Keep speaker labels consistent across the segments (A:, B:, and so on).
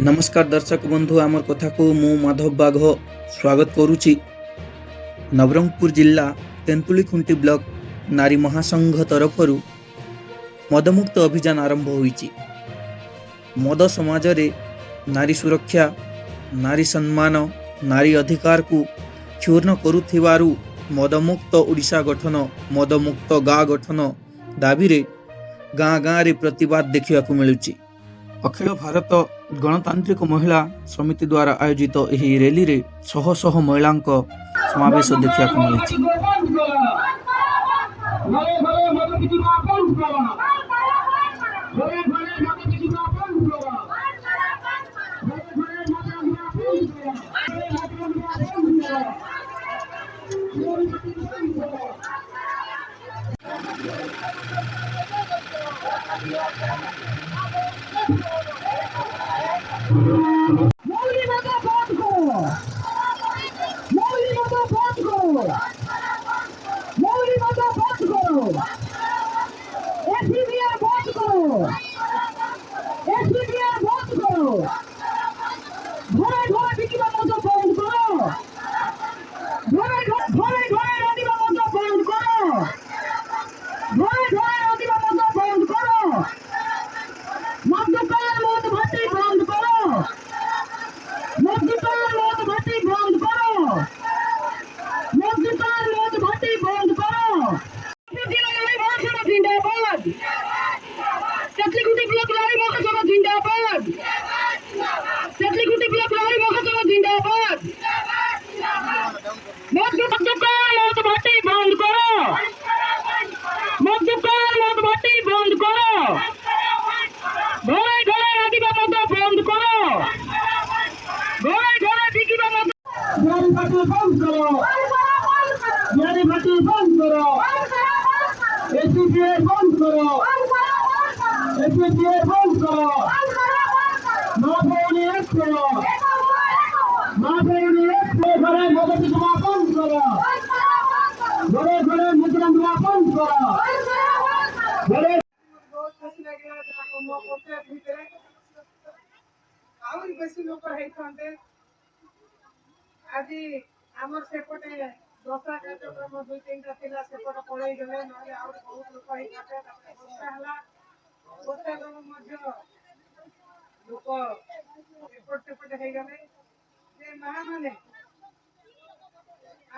A: नमस्कार दर्शक बंधु आमर कथा को मु माधव बाघ स्वागत करुच्ची। नवरंगपुर जिला तेंतुली खुंटी ब्लॉक नारी महासंघ तरफ मदमुक्त अभियान आरंभ होईची। मद समाज रे नारी सुरक्षा, नारी सम्मान, नारी अधिकार को क्षुण्ण करुथिबारु मदमुक्त ओडिशा गठन, मदमुक्त गाँ गठन दाबी रे गाँ गाँ रे प्रतिवाद देखा मिलुची। अखिल भारत गणतांत्रिक महिला समिति द्वारा आयोजित यह रैली रे शह शह महिला समावेश देखा मिली।
B: आज आमर सेपटे दशा कार्यक्रम दुई तीन टा सेपट पड़े गले बहुत लोक वर्षा लोक एपट सेपट हो गले माँ मैंने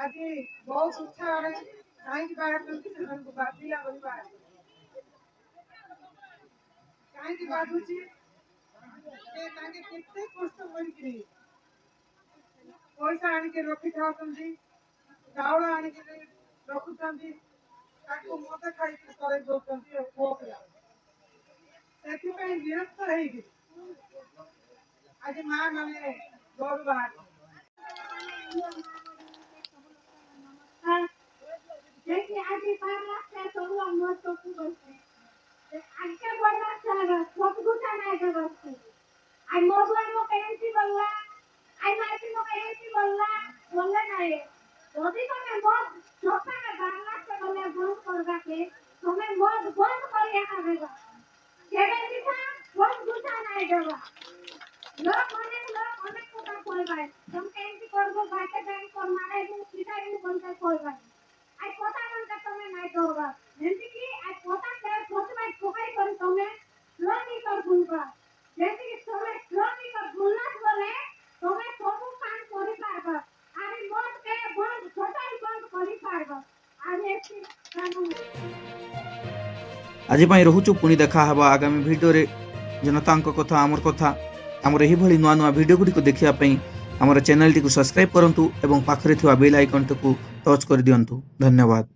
B: आज बहुत उत्साह कहीं बाहर बाधिला कहीं बाधुची केते कष्ट कर पैसा आनिक रखी था चाउल आनिक रखुंट मत खाई कर विरक्त आज माँ मैंने घर बाहर
A: आज रोचु पुणी देखा हवा आगामी वीडियो रे। जनता कथा आमर कथा आमर यही भली नुआ नुआ वीडियो गुडी को देखिया पई आमर चैनल टी को सब्सक्राइब करंतु एवं पाखरे थिवा बेल आइकन को टच कर दियंतु। धन्यवाद।